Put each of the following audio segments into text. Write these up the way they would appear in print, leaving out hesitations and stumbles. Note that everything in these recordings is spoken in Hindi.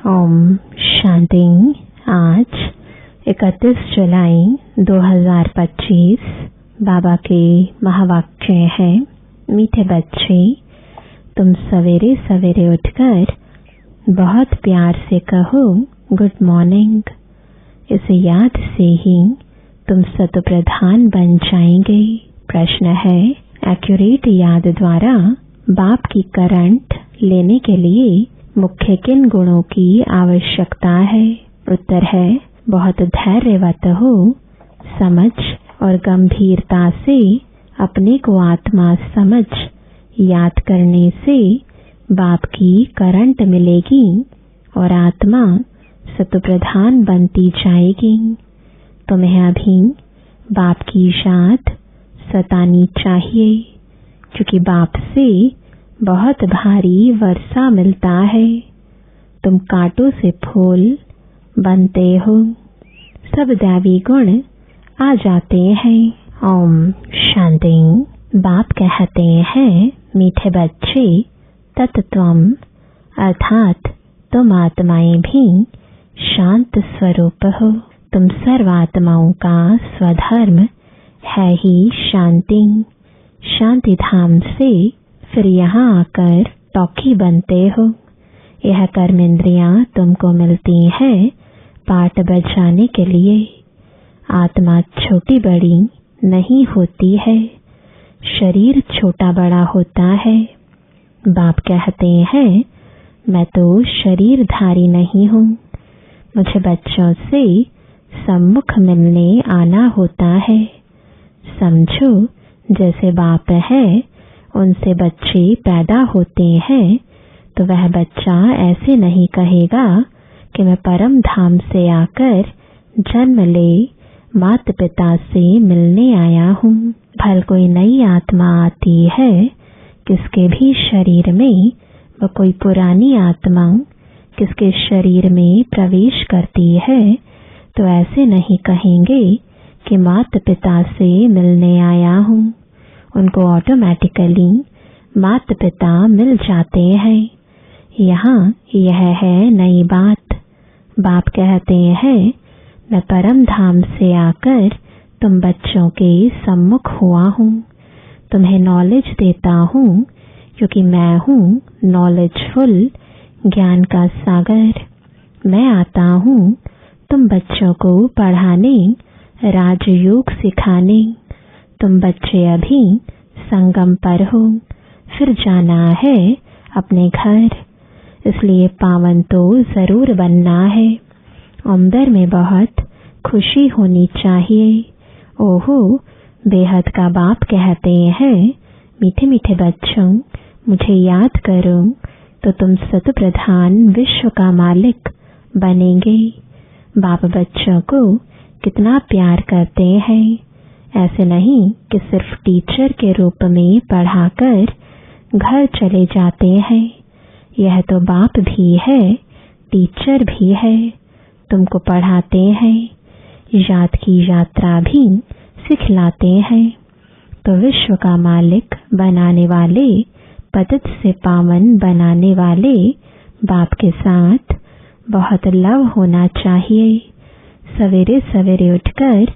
ओम शांति। आज 31 जुलाई 2025 बाबा के महावाक्य हैं, मीठे बच्चे, तुम सवेरे सवेरे उठकर बहुत प्यार से कहो गुड मॉर्निंग। इसे याद से ही तुम सतप्रधान बन जाएंगे। प्रश्न है, एक्यूरेट याद द्वारा बाप की करंट लेने के लिए मुख्य किन गुणों की आवश्यकता है? उत्तर है, बहुत धैर्यवत हो, समझ और गंभीरता से अपने को आत्मा समझ याद करने से बाप की करंट मिलेगी और आत्मा सतप्रधान बनती जाएगी। तुम्हें अभी बाप की याद सतानी चाहिए, क्योंकि बाप से बहुत भारी वर्षा मिलता है। तुम कांटों से फूल बनते हो, सब दैवी गुण आ जाते हैं। ओम शांति। बाप कहते हैं, मीठे बच्चे, तत्त्वम अर्थात तुम आत्माएं भी शांत स्वरूप हो। तुम सर्वात्माओं का स्वधर्म है ही शांति। शांति धाम से फिर यहाँ आकर टॉकी बनते हो। यह कर्मेंद्रियां तुमको मिलती हैं पाठ बजाने के लिए। आत्मा छोटी बड़ी नहीं होती है, शरीर छोटा बड़ा होता है। बाप कहते हैं, मैं तो शरीरधारी नहीं हूँ, मुझे बच्चों से सम्मुख मिलने आना होता है। समझो, जैसे बाप है उनसे बच्चे पैदा होते हैं, तो वह बच्चा ऐसे नहीं कहेगा कि मैं परम धाम से आकर जन्म ले माता पिता से मिलने आया हूँ। भल कोई नई आत्मा आती है, किसके भी शरीर में वह कोई पुरानी आत्मा किसके शरीर में प्रवेश करती है, तो ऐसे नहीं कहेंगे कि माता पिता से मिलने आया हूँ। उनको ऑटोमेटिकली माता पिता मिल जाते हैं। यहाँ यह है नई बात। बाप कहते हैं, मैं परम धाम से आकर तुम बच्चों के सम्मुख हुआ हूँ, तुम्हें नॉलेज देता हूँ, क्योंकि मैं हूँ नॉलेजफुल, ज्ञान का सागर। मैं आता हूँ तुम बच्चों को पढ़ाने, राजयोग सिखाने। तुम बच्चे अभी संगम पर हो, फिर जाना है अपने घर, इसलिए पावन तो जरूर बनना है। अंदर में बहुत खुशी होनी चाहिए। ओहो, बेहद का बाप कहते हैं, मीठे मीठे बच्चों, मुझे याद करो तो तुम सतप्रधान विश्व का मालिक बनेंगे। बाप बच्चों को कितना प्यार करते हैं। ऐसे नहीं कि सिर्फ टीचर के रूप में पढ़ाकर घर चले जाते हैं। यह तो बाप भी है, टीचर भी है, तुमको पढ़ाते हैं, याद की यात्रा भी सिखलाते हैं। तो विश्व का मालिक बनाने वाले, पतित से पावन बनाने वाले बाप के साथ बहुत लव होना चाहिए। सवेरे सवेरे उठकर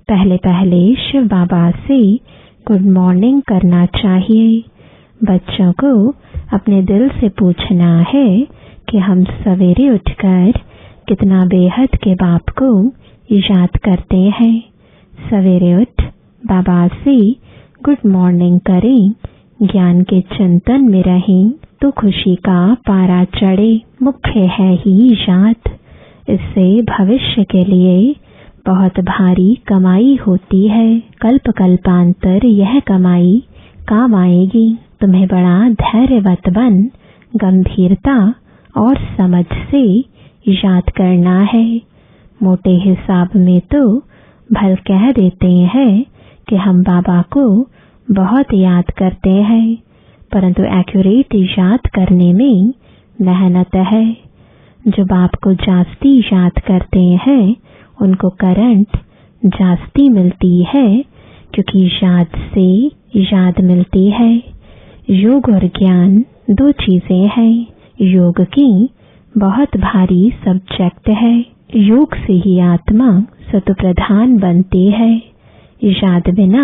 पहले पहले शिव बाबा से गुड मॉर्निंग करना चाहिए। बच्चों को अपने दिल से पूछना है कि हम सवेरे उठकर कितना बेहद के बाप को याद करते हैं। सवेरे उठ बाबा से गुड मॉर्निंग करें, ज्ञान के चिंतन में रहें तो खुशी का पारा चढ़े। मुख्य है ही याद। इससे भविष्य के लिए बहुत भारी कमाई होती है। कल्प कल्पांतर यह कमाई काम आएगी। तुम्हें बड़ा धैर्यवत बन गंभीरता और समझ से याद करना है। मोटे हिसाब में तो भल कह देते हैं कि हम बाबा को बहुत याद करते हैं, परंतु एक्यूरेट याद करने में मेहनत है। जो बाप को जास्ती याद करते हैं, उनको करंट जास्ती मिलती है, क्योंकि याद से याद मिलती है। योग और ज्ञान दो चीजें हैं। योग की बहुत भारी सब्जेक्ट है। योग से ही आत्मा सत्प्रधान बनती है। याद बिना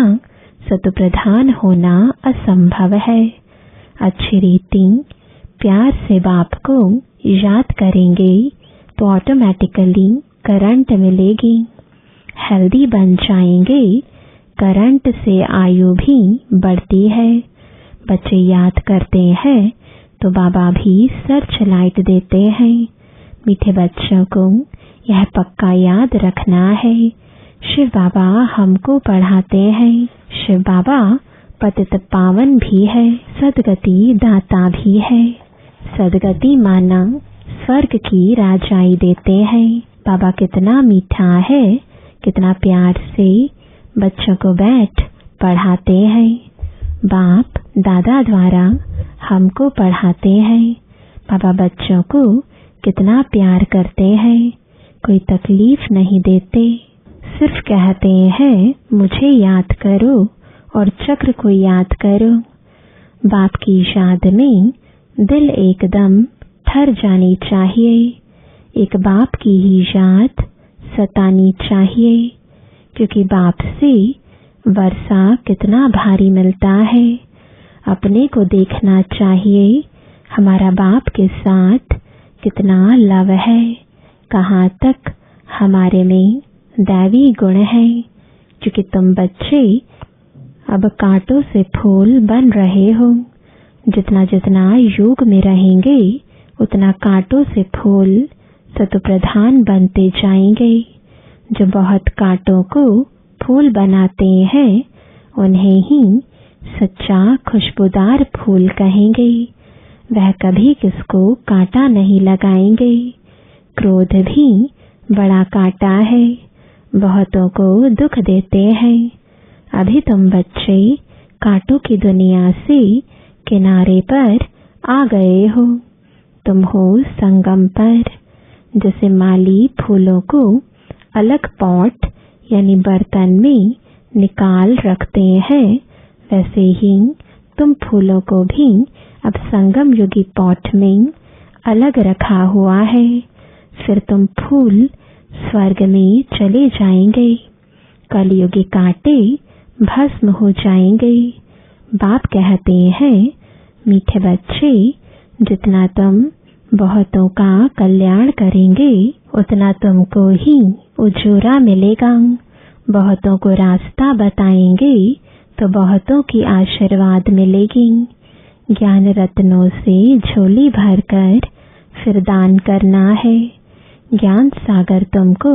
सत्प्रधान होना असंभव है। अच्छी रीति प्यार से बाप को याद करेंगे तो ऑटोमेटिकली करंट मिलेगी। हेल्दी बन जाएंगे, करंट से आयु भी बढ़ती है। बच्चे याद करते हैं तो बाबा भी सर्च लाइट देते हैं। मीठे बच्चों को यह पक्का याद रखना है, शिव बाबा हमको पढ़ाते हैं। शिव बाबा पतित पावन भी है, सदगति दाता भी है। सदगति माना स्वर्ग की राजाई देते हैं। बाबा कितना मीठा है, कितना प्यार से बच्चों को बैठ पढ़ाते हैं। बाप दादा द्वारा हमको पढ़ाते हैं। बाबा बच्चों को कितना प्यार करते हैं, कोई तकलीफ नहीं देते। सिर्फ कहते हैं मुझे याद करो और चक्र को याद करो। बाप की याद में दिल एकदम ठहर जानी चाहिए। एक बाप की ही याद सतानी चाहिए, क्योंकि बाप से वर्षा कितना भारी मिलता है। अपने को देखना चाहिए, हमारा बाप के साथ कितना लव है, कहाँ तक हमारे में दैवी गुण है। क्योंकि तुम बच्चे अब कांटों से फूल बन रहे हो। जितना जितना योग में रहेंगे उतना कांटों से फूल सत्प्रधान बनते जाएंगे। जो बहुत कांटों को फूल बनाते हैं उन्हें ही सच्चा खुशबूदार फूल कहेंगे। वह कभी किसको कांटा नहीं लगाएंगे। क्रोध भी बड़ा कांटा है, बहुतों को दुख देते हैं। अभी तुम बच्चे कांटों की दुनिया से किनारे पर आ गए हो। तुम हो संगम पर। जैसे माली फूलों को अलग पॉट यानी बर्तन में निकाल रखते हैं, वैसे ही तुम फूलों को भी अब संगम युगी पॉट में अलग रखा हुआ है। फिर तुम फूल स्वर्ग में चले जाएंगे। कलयुगी कांटे भस्म हो जाएंगे। बाप कहते हैं मीठे बच्चे, जितना तुम बहुतों का कल्याण करेंगे उतना तुमको ही उजूरा मिलेगा। बहुतों को रास्ता बताएंगे तो बहुतों की आशीर्वाद मिलेगी। ज्ञान रत्नों से झोली भरकर फिर दान करना है। ज्ञान सागर तुमको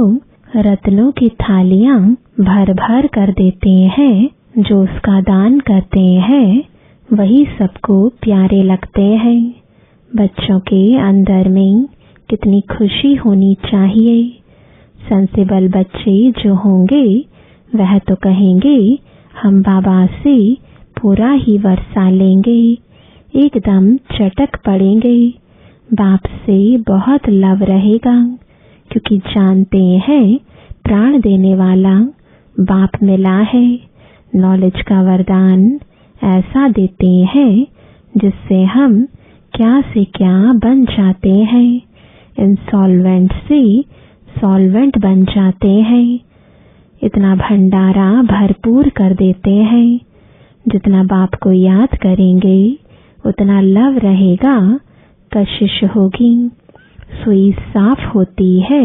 रत्नों की थालियां भर भर कर देते हैं। जो उसका दान करते हैं वही सबको प्यारे लगते हैं। बच्चों के अंदर में कितनी खुशी होनी चाहिए। सेंसिबल बच्चे जो होंगे वह तो कहेंगे हम बाबा से पूरा ही वर्षा लेंगे, एकदम चटक पड़ेंगे। बाप से बहुत लव रहेगा, क्योंकि जानते हैं प्राण देने वाला बाप मिला है। नॉलेज का वरदान ऐसा देते हैं जिससे हम क्या से क्या बन जाते हैं। इंसॉल्वेंट से सॉल्वेंट बन जाते हैं। इतना भंडारा भरपूर कर देते हैं। जितना बाप को याद करेंगे उतना लव रहेगा, कशिश होगी। सुई साफ होती है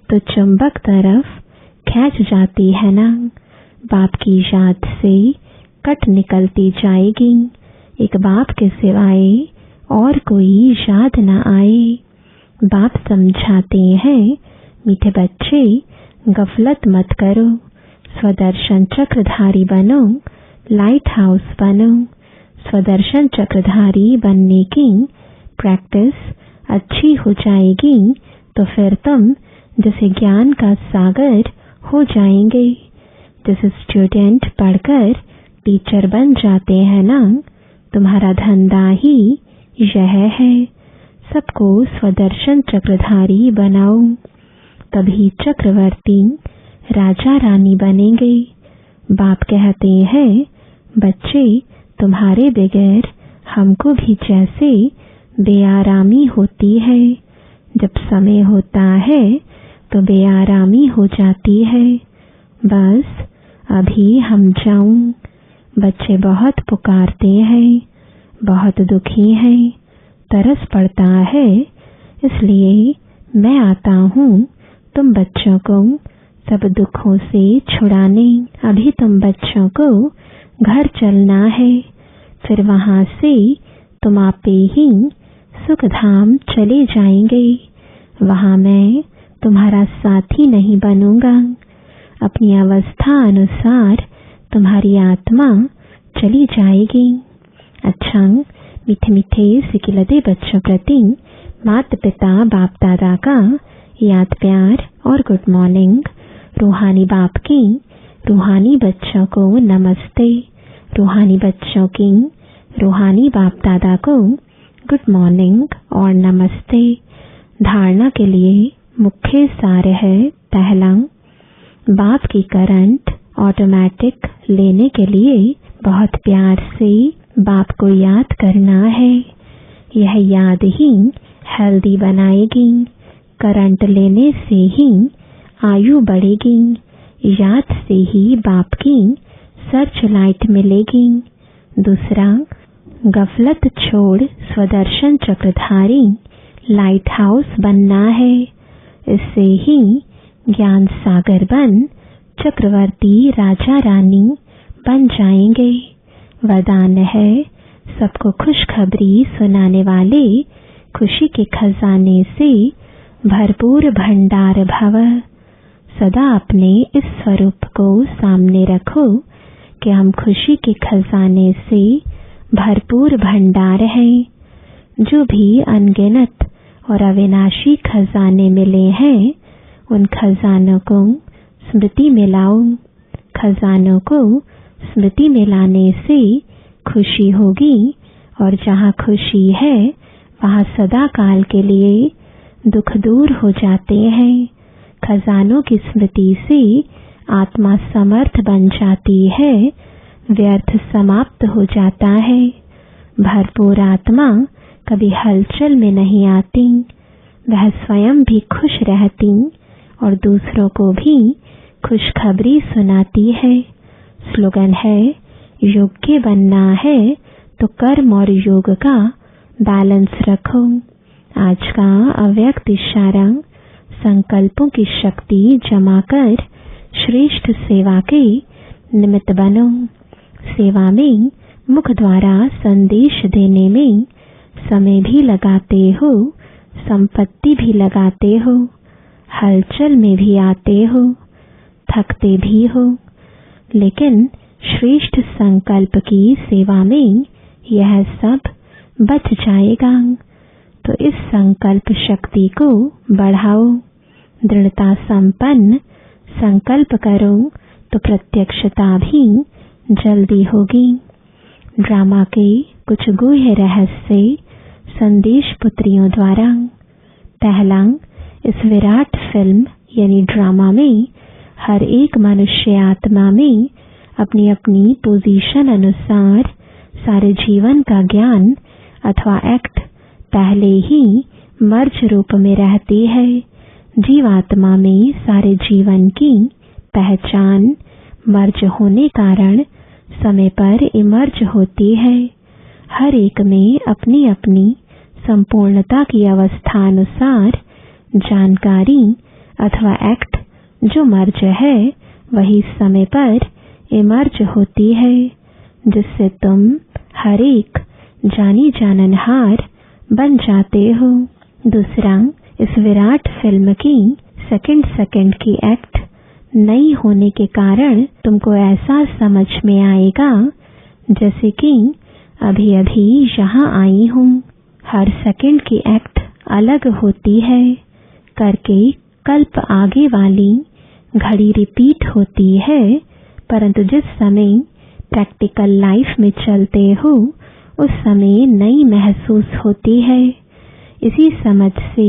तो चुंबक तरफ खींच जाती है ना। बाप की याद से कट निकलती जाएगी। एक बाप के सिवाय और कोई याद न आए। बाप समझाते हैं मीठे बच्चे, गफलत मत करो, स्वदर्शन चक्रधारी बनो, लाइट हाउस बनो। स्वदर्शन चक्रधारी बनने की प्रैक्टिस अच्छी हो जाएगी तो फिर तुम जैसे ज्ञान का सागर हो जाएंगे। जैसे स्टूडेंट पढ़कर टीचर बन जाते हैं ना, तुम्हारा धंधा ही यह है। सबको स्वदर्शन चक्रधारी बनाओ, तभी चक्रवर्ती राजा रानी बनेंगे। बाप कहते हैं बच्चे, तुम्हारे बगैर हमको भी जैसे बेआरामी होती है। जब समय होता है तो बेआरामी हो जाती है। बस अभी हम जाऊं। बच्चे बहुत पुकारते हैं, बहुत दुखी हैं, तरस पड़ता है, इसलिए मैं आता हूँ तुम बच्चों को सब दुखों से छुड़ाने। अभी तुम बच्चों को घर चलना है, फिर वहां से तुम आपे ही सुखधाम चले जाएंगे। वहां मैं तुम्हारा साथी नहीं बनूंगा। अपनी अवस्था अनुसार तुम्हारी आत्मा चली जाएगी। अच्छा, मीठे मीठे सिकिलते बच्चों प्रति माता पिता बाप दादा का याद प्यार और गुड मॉर्निंग। रूहानी बाप की रूहानी बच्चों को नमस्ते। रूहानी बच्चों की रूहानी बाप दादा को गुड मॉर्निंग और नमस्ते। धारणा के लिए मुख्य सार है, पहला, बाप की करंट ऑटोमेटिक लेने के लिए बहुत प्यार से बाप को याद करना है। यह याद ही हेल्दी बनाएगी। करंट लेने से ही आयु बढ़ेगी। याद से ही बाप की सर्च लाइट मिलेगी। दूसरा, गफलत छोड़ स्वदर्शन चक्रधारी लाइट हाउस बनना है। इससे ही ज्ञान सागर बन चक्रवर्ती राजा रानी बन जाएंगे। वरदान है, सबको खुशखबरी सुनाने वाले खुशी के खजाने से भरपूर भंडार भव। सदा अपने इस स्वरूप को सामने रखो कि हम खुशी के खजाने से भरपूर भंडार हैं। जो भी अनगिनत और अविनाशी खजाने मिले हैं, उन खजानों को स्मृति में लाओ। खजानों को स्मृति में लाने से खुशी होगी, और जहाँ खुशी है वहाँ सदा काल के लिए दुख दूर हो जाते हैं। खजानों की स्मृति से आत्मा समर्थ बन जाती है, व्यर्थ समाप्त हो जाता है। भरपूर आत्मा कभी हलचल में नहीं आती, वह स्वयं भी खुश रहती और दूसरों को भी खुशखबरी सुनाती है। स्लोगन है, योग्य बनना है तो कर्म और योग का बैलेंस रखो। आज का अव्यक्त इशारा, संकल्पों की शक्ति जमा कर श्रेष्ठ सेवा के निमित्त बनो। सेवा में मुख द्वारा संदेश देने में समय भी लगाते हो, संपत्ति भी लगाते हो, हलचल में भी आते हो, थकते भी हो, लेकिन श्रेष्ठ संकल्प की सेवा में यह सब बच जाएगा। तो इस संकल्प शक्ति को बढ़ाओ। दृढ़ता संपन्न संकल्प करो तो प्रत्यक्षता भी जल्दी होगी। ड्रामा के कुछ गुह्य रहस्य संदेश पुत्रियों द्वारा। पहला, इस विराट फिल्म यानी ड्रामा में हर एक मनुष्य आत्मा में अपनी अपनी पोजीशन अनुसार सारे जीवन का ज्ञान अथवा एक्ट पहले ही मर्ज रूप में रहती है। जीवात्मा में सारे जीवन की पहचान मर्ज होने कारण समय पर इमर्ज होती है। हर एक में अपनी अपनी संपूर्णता की अवस्था अनुसार जानकारी अथवा एक्ट जो मर्ज है वही समय पर इमर्ज होती है, जिससे तुम हर एक जानी जाननहार बन जाते हो। दूसरा, इस विराट फिल्म की सेकंड की एक्ट नई होने के कारण तुमको ऐसा समझ में आएगा जैसे कि अभी अभी यहाँ आई हूँ। हर सेकंड की एक्ट अलग होती है करके कल्प आगे वाली घड़ी रिपीट होती है, परंतु जिस समय प्रैक्टिकल लाइफ में चलते हो उस समय नई महसूस होती है। इसी समझ से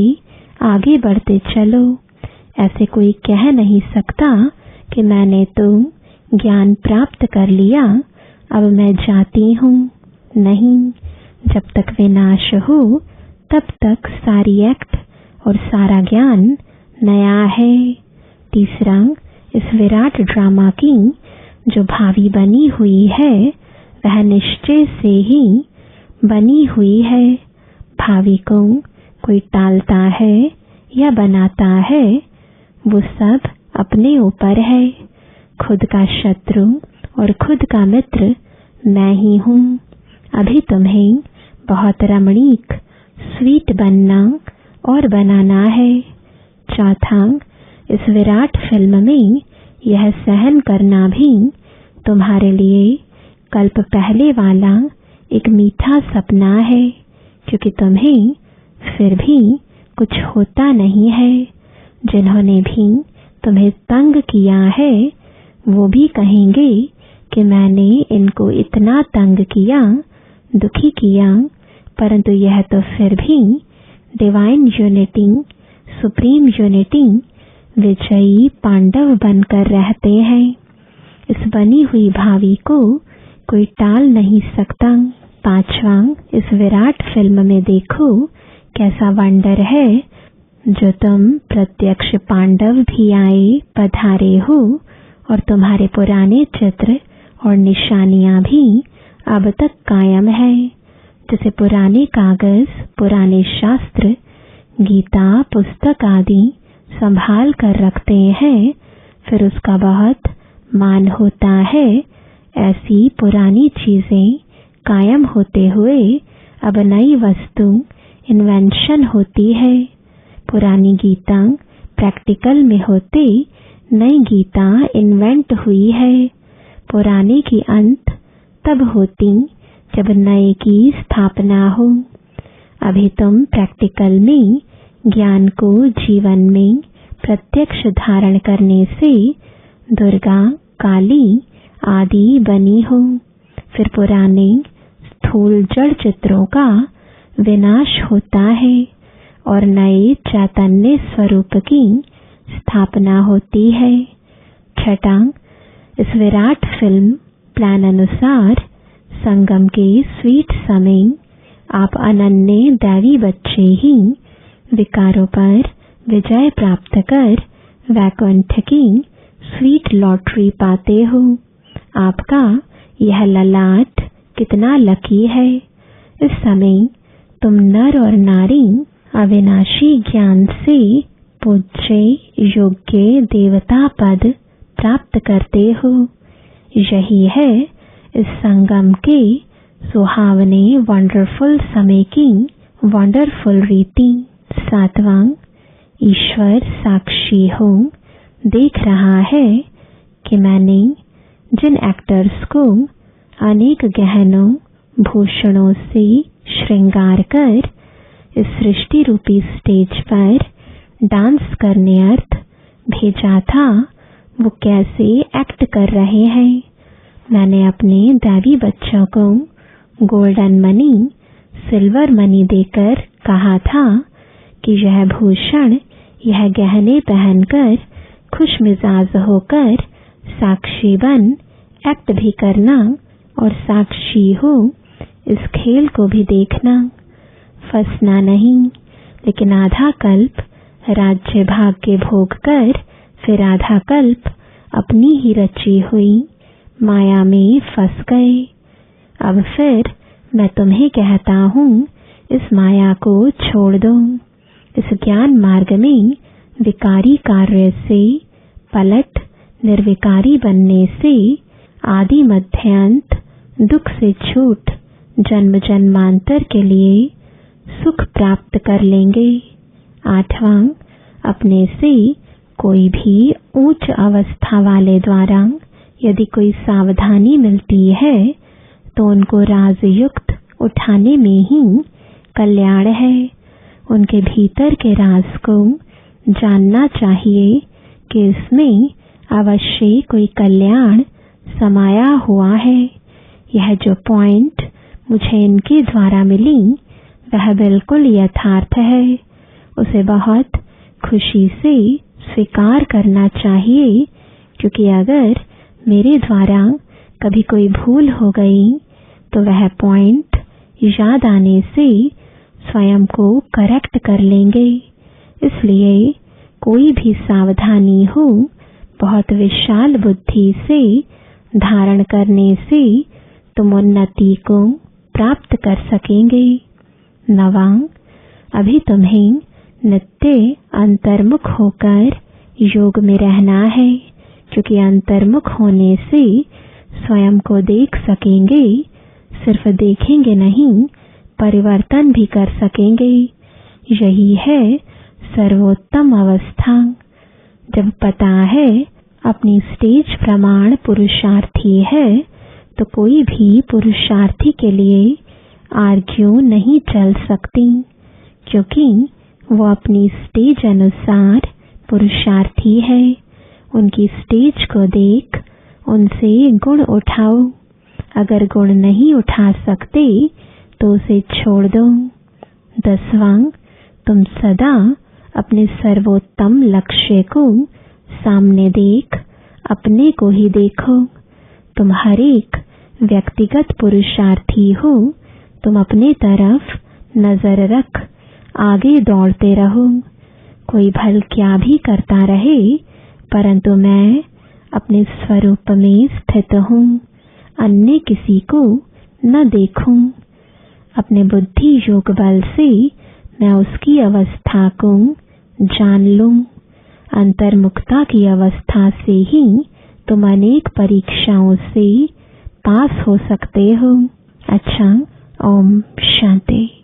आगे बढ़ते चलो। ऐसे कोई कह नहीं सकता कि मैंने तो ज्ञान प्राप्त कर लिया, अब मैं जाती हूँ। नहीं, जब तक विनाश हो तब तक सारी एक्ट और सारा ज्ञान नया है। तीसरा, इस विराट ड्रामा की जो भावी बनी हुई है वह निश्चय से ही बनी हुई है। भावी को कोई टालता है या बनाता है, वो सब अपने ऊपर है। खुद का शत्रु और खुद का मित्र मैं ही हूँ। अभी तुम्हें बहुत रमणीक स्वीट बनना और बनाना है। चौथा, इस विराट फिल्म में यह सहन करना भी तुम्हारे लिए कल्प पहले वाला एक मीठा सपना है, क्योंकि तुम्हें फिर भी कुछ होता नहीं है। जिन्होंने भी तुम्हें तंग किया है वो भी कहेंगे कि मैंने इनको इतना तंग किया, दुखी किया, परंतु यह तो फिर भी डिवाइन यूनिटी, सुप्रीम यूनिटी विजयी पांडव बनकर रहते हैं। इस बनी हुई भावी को कोई टाल नहीं सकता। पांचवा, इस विराट फिल्म में देखो कैसा वंडर है जो तुम प्रत्यक्ष पांडव भी आए पधारे हो और तुम्हारे पुराने चित्र और निशानियां भी अब तक कायम है। जैसे पुराने कागज, पुराने शास्त्र, गीता पुस्तक आदि संभाल कर रखते हैं, फिर उसका बहुत मान होता है, ऐसी पुरानी चीजें कायम होते हुए अब नई वस्तु इन्वेंशन होती है। पुरानी गीता प्रैक्टिकल में होते नई गीता इन्वेंट हुई है। पुराने की अंत तब होती जब नए की स्थापना हो। अभी तुम प्रैक्टिकल में ज्ञान को जीवन में प्रत्यक्ष धारण करने से दुर्गा, काली आदि बनी हो। फिर पुराने स्थूल जड़ चित्रों का विनाश होता है और नए चैतन्य स्वरूप की स्थापना होती है। छठा, इस विराट फिल्म प्लान अनुसार संगम के स्वीट समय आप अनन्य दैवी बच्चे ही विकारों पर विजय प्राप्त कर वैकुंठ की स्वीट लॉटरी पाते हो। आपका यह ललाट कितना लकी है। इस समय तुम नर और नारी अविनाशी ज्ञान से पूज्य योग्य देवता पद प्राप्त करते हो। यही है इस संगम के सुहावने वंडरफुल समय की वंडरफुल रीति। सातवां, ईश्वर साक्षी हो देख रहा है कि मैंने जिन एक्टर्स को अनेक गहनों भूषणों से श्रृंगार कर इस सृष्टि रूपी स्टेज पर डांस करने अर्थ भेजा था, वो कैसे एक्ट कर रहे हैं। मैंने अपने दैवी बच्चों को गोल्डन मनी, सिल्वर मनी देकर कहा था कि यह भूषण, यह गहने पहनकर खुश मिजाज होकर साक्षी बन एक्ट भी करना और साक्षी हो इस खेल को भी देखना। फंसना नहीं, लेकिन आधा कल्प राज्य भाग के भोग कर फिर आधा कल्प अपनी ही रची हुई माया में फंस गए। अब फिर मैं तुम्हें कहता हूँ, इस माया को छोड़ दो। इस ज्ञान मार्ग में विकारी कार्य से पलट निर्विकारी बनने से आदि मध्यांत दुख से छूट जन्म जन्मांतर के लिए सुख प्राप्त कर लेंगे। आठवां, अपने से कोई भी उच्च अवस्था वाले द्वारा यदि कोई सावधानी मिलती है तो उनको राजयुक्त उठाने में ही कल्याण है। उनके भीतर के राज को जानना चाहिए कि इसमें अवश्य कोई कल्याण समाया हुआ है। यह जो पॉइंट मुझे इनके द्वारा मिली वह बिल्कुल यथार्थ है। उसे बहुत खुशी से स्वीकार करना चाहिए, क्योंकि अगर मेरे द्वारा कभी कोई भूल हो गई तो वह पॉइंट याद आने से स्वयं को करेक्ट कर लेंगे। इसलिए कोई भी सावधानी हो बहुत विशाल बुद्धि से धारण करने से तुम उन्नति को प्राप्त कर सकेंगे। 9, अभी तुम्हें नित्य अंतर्मुख होकर योग में रहना है, क्योंकि अंतर्मुख होने से स्वयं को देख सकेंगे। सिर्फ देखेंगे नहीं, परिवर्तन भी कर सकेंगे। यही है सर्वोत्तम अवस्था। जब पता है अपनी स्टेज प्रमाण पुरुषार्थी है, तो कोई भी पुरुषार्थी के लिए आर्ग्यू नहीं चल सकती, क्योंकि वो अपनी स्टेज अनुसार पुरुषार्थी है। उनकी स्टेज को देख उनसे गुण उठाओ। अगर गुण नहीं उठा सकते तो उसे छोड़ दो। 10, तुम सदा अपने सर्वोत्तम लक्ष्य को सामने देख अपने को ही देखो। तुम हर एक व्यक्तिगत पुरुषार्थी हो। तुम अपने तरफ नजर रख आगे दौड़ते रहो। कोई भल क्या भी करता रहे, परंतु मैं अपने स्वरूप में स्थित हूँ, अन्य किसी को न देखूं। अपने बुद्धि योग बल से मैं उसकी अवस्था को जान लूं। अंतर्मुखता की अवस्था से ही तुम अनेक परीक्षाओं से पास हो सकते हो। अच्छा, ओम शांति।